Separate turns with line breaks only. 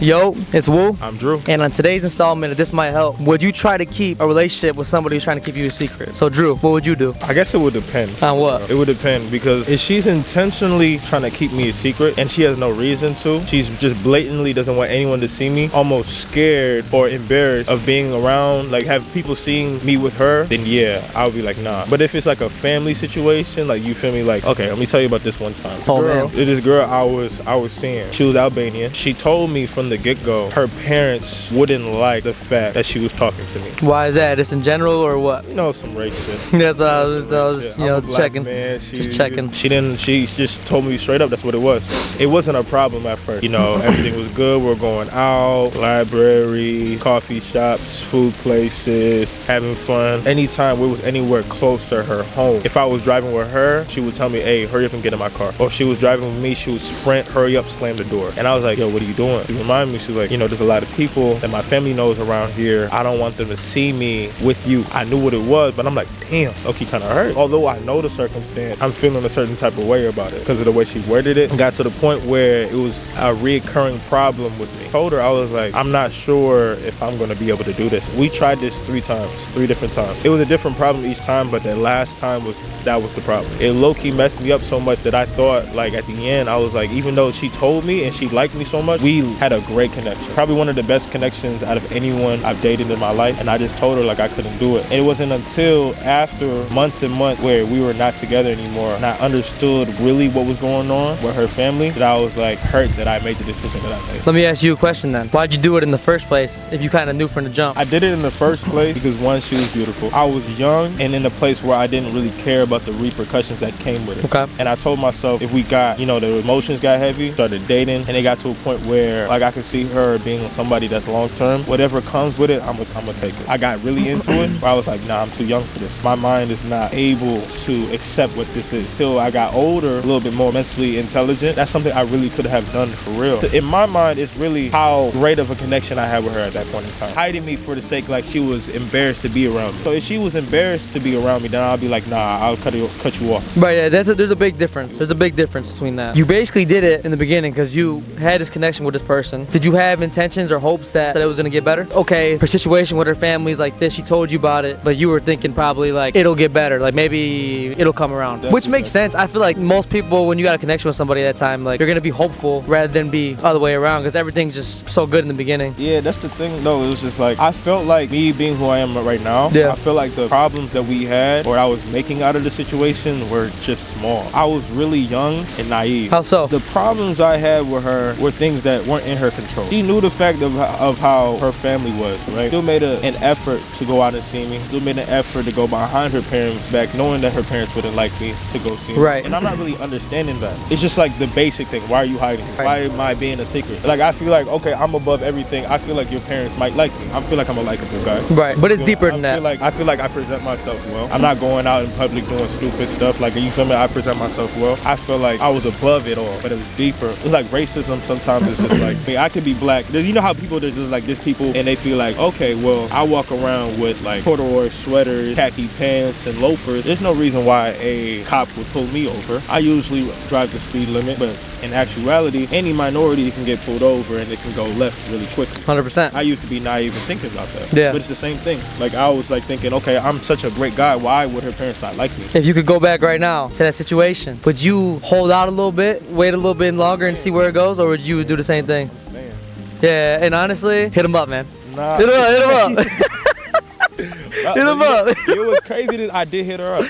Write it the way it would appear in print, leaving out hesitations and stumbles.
Yo, it's Woo.
I'm Drew.
And on today's installment of This Might Help, would you try to keep a relationship with somebody who's trying to keep you a secret? So Drew, what would you do?
I guess it would depend.
On what?
It would depend because if she's intentionally trying to keep me a secret and she has no reason to, she's just blatantly doesn't want anyone to see me, almost scared or embarrassed of being around, like have people seeing me with her, then yeah, I'll be like, nah. But if it's like a family situation, like you feel me, like, okay, let me tell you about this one time. This girl I was seeing, she was Albanian. She told me from the get-go, her parents wouldn't like the fact that she was talking to me.
Why is that? Just in general or what?
You know, some race shit.
That's what I was checking.
Man,
just checking.
She just told me straight up that's what it was. It wasn't a problem at first. You know, everything was good. We're going out, library, coffee shops, food places, having fun. Anytime we was anywhere close to her home, if I was driving with her, she would tell me, hey, hurry up and get in my car. Or if she was driving with me, she would sprint, hurry up, slam the door. And I was like, yo, what are you doing? She reminded me, she was like, you know, there's a lot of people that my family knows around here. I don't want them to see me with you. I knew what it was, but I'm like, damn, okay, kind of hurt. Although I know the circumstance, I'm feeling a certain type of way about it because of the way she worded it. It got to the point where it was a reoccurring problem with me. I told her, I was like, I'm not sure if I'm going to be able to do this. We tried this 3 different times. It was a different problem each time, but the last time that was the problem. It low-key messed me up so much that I thought, like, at the end, I was like, even though she told me and she liked me so much, we had a great connection. Probably one of the best connections out of anyone I've dated in my life, and I just told her, like, I couldn't do it. And it wasn't until after months and months where we were not together anymore and I understood really what was going on with her family that I was, like, hurt that I made the decision that I made.
Let me ask you a question then. Why'd you do it in the first place if you kind of knew from the jump?
I did it in the first place because, one, she was beautiful. I was young and in a place where I didn't really care about the repercussions that came with it.
Okay.
And I told myself if we got, you know, the emotions got heavy, started dating, and it got to a point where, like, I could see her being with somebody that's long-term, whatever comes with it, I'm gonna take it. I got really into it where I was like, nah, I'm too young for this. My mind is not able to accept what this is. Till I got older, a little bit more mentally intelligent, that's something I really could have done for real. In my mind, it's really how great of a connection I had with her at that point in time. Hiding me for the sake, like, she was embarrassed to be around me. So if she was embarrassed to be around me, then I'll be like, nah, I'll cut you off.
Right, yeah, there's a big difference. There's a big difference between that. You basically did it in the beginning because you had this connection with this person. Did you have intentions or hopes that it was gonna get better? Okay, her situation with her family's like this, she told you about it, but you were thinking probably like, it'll get better, like maybe it'll come around. Definitely. Which makes sense. I feel like most people, when you got a connection with somebody at that time, like, you're gonna be hopeful rather than be other way around because everything's just so good in the beginning.
Yeah, that's the thing though. It was just like, I felt like me being who I am right now, I feel like the problems that we had or I was making out of the situation were just small. I was really young and naive.
How so?
The problems I had with her were things that weren't in her control. She knew the fact of how her family was, right? Still made an effort to go out and see me. Still made an effort to go behind her parents' back, knowing that her parents wouldn't like me to go see me.
Right.
And I'm not really understanding that. It's just like the basic thing. Why are you hiding me? Why am I being a secret? Like, I feel like, okay, I'm above everything. I feel like your parents might like me. I feel like I'm a likable guy.
Right, but it's deeper than that.
I feel like I present myself well. I'm not going out in public doing stupid stuff. Like, you feel me? I present myself well. I feel like I was above it all, but it was deeper. It's like racism sometimes. It's just like, I mean, I could be black. You know how there's just like, there's people and they feel like, okay, well, I walk around with like corduroy sweaters, khaki pants, and loafers. There's no reason why a cop would pull me over. I usually drive the speed limit, but in actuality, any minority can get pulled over and it can go left really quickly.
100%.
I used to be naive and thinking about that.
Yeah.
But it's the same thing. Like, I was like thinking, okay, I'm such a great guy. Why would her parents not like me?
If you could go back right now to that situation, would you hold out a little bit, wait a little bit longer and see where it goes, or would you do the same thing?
Man.
Yeah, and honestly, hit him up, man.
Nah.
Hit him up. Hit him up.
It was crazy that I did hit her up.